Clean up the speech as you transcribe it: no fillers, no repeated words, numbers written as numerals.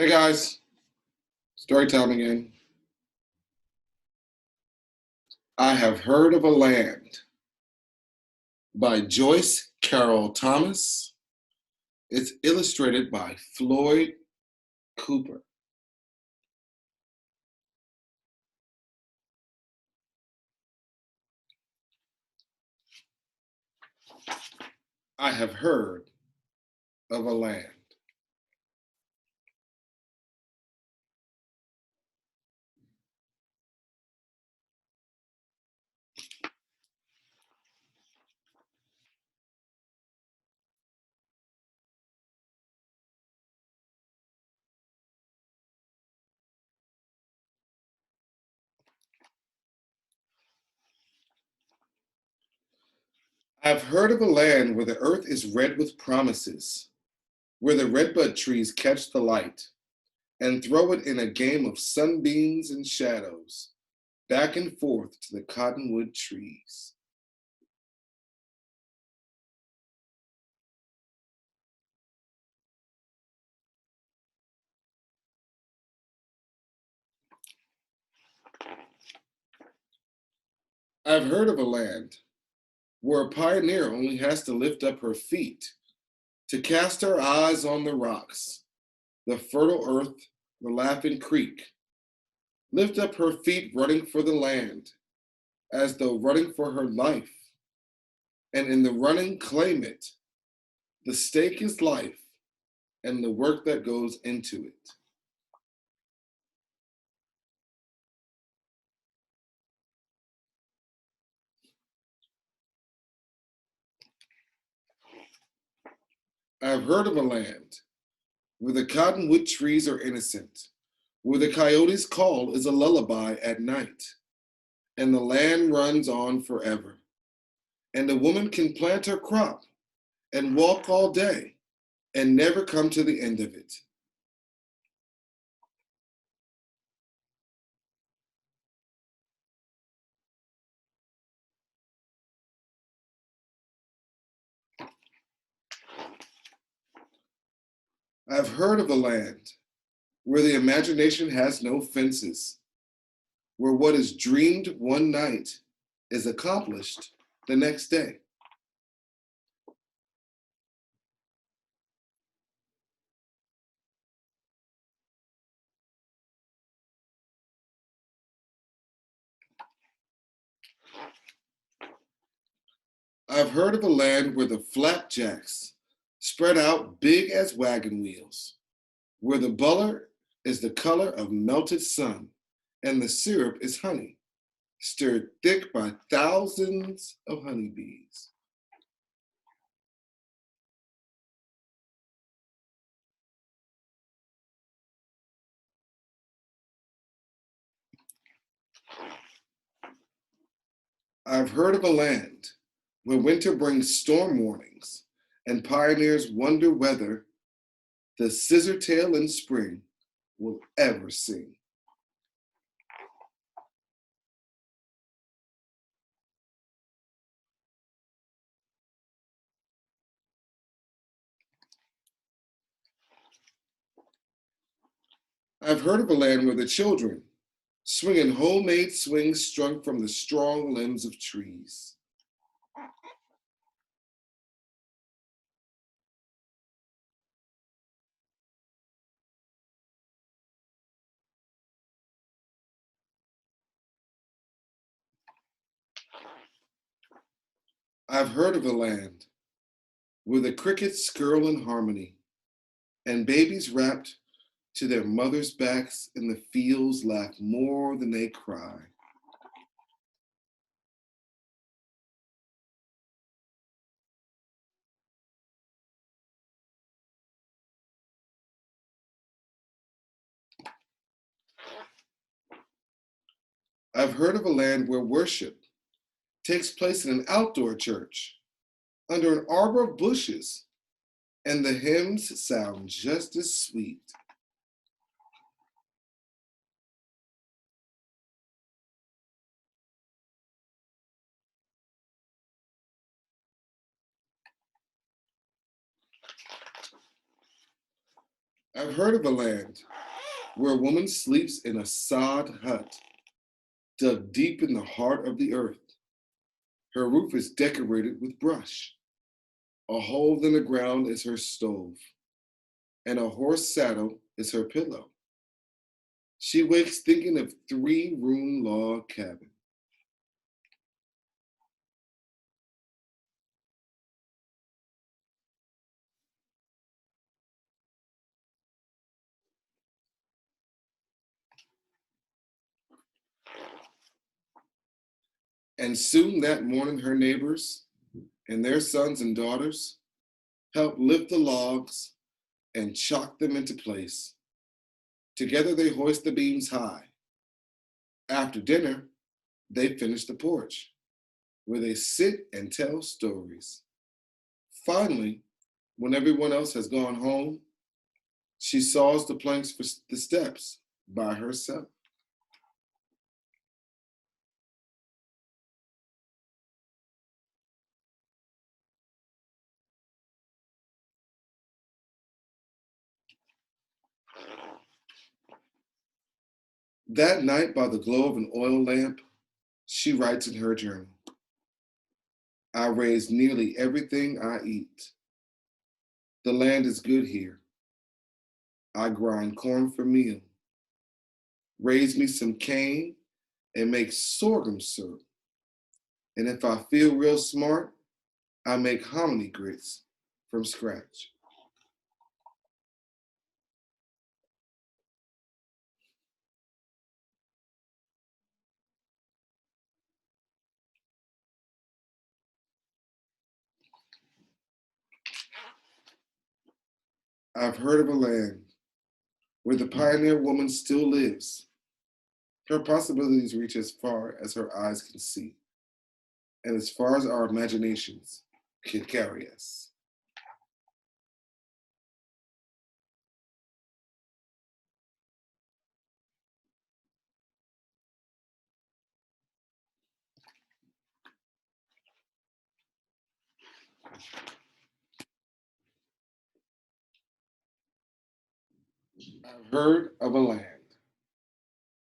Hey guys, story time again. I Have Heard of a Land by Joyce Carol Thomas. It's illustrated by Floyd Cooper. I have heard of a land. I've heard of a land where the earth is red with promises, where the redbud trees catch the light and throw it in a game of sunbeams and shadows, back and forth to the cottonwood trees. I've heard of a land where a pioneer only has to lift up her feet to cast our eyes on the rocks, the fertile earth, the laughing creek. Lift up her feet running for the land, as though running for her life. And in the running, claim it. The stake is life and the work that goes into it. I've heard of a land where the cottonwood trees are innocent, where the coyote's call is a lullaby at night, and the land runs on forever. And a woman can plant her crop and walk all day and never come to the end of it. I've heard of a land where the imagination has no fences, where what is dreamed one night is accomplished the next day. I've heard of a land where the flapjacks spread out big as wagon wheels, where the butter is the color of melted sun and the syrup is honey, stirred thick by thousands of honeybees. I've heard of a land where winter brings storm warnings and pioneers wonder whether the scissor tail in spring will ever sing. I've heard of a land where the children swing in homemade swings strung from the strong limbs of trees. I've heard of a land where the crickets skirl in harmony and babies wrapped to their mothers' backs in the fields laugh more than they cry. I've heard of a land where worship takes place in an outdoor church under an arbor of bushes, and the hymns sound just as sweet. I've heard of a land where a woman sleeps in a sod hut dug deep in the heart of the earth. Her roof is decorated with brush. A hole in the ground is her stove, and a horse saddle is her pillow. She wakes thinking of three-room log cabin. And soon that morning, her neighbors and their sons and daughters help lift the logs and chalk them into place. Together they hoist the beams high. After dinner, they finish the porch, where they sit and tell stories. Finally, when everyone else has gone home, she saws the planks for the steps by herself. That night, by the glow of an oil lamp, she writes in her journal, I raise nearly everything I eat. The land is good here. I grind corn for meal. Raise me some cane and make sorghum syrup. And if I feel real smart, I make hominy grits from scratch. I've heard of a land where the pioneer woman still lives. Her possibilities reach as far as her eyes can see, and as far as our imaginations can carry us. I've heard of a land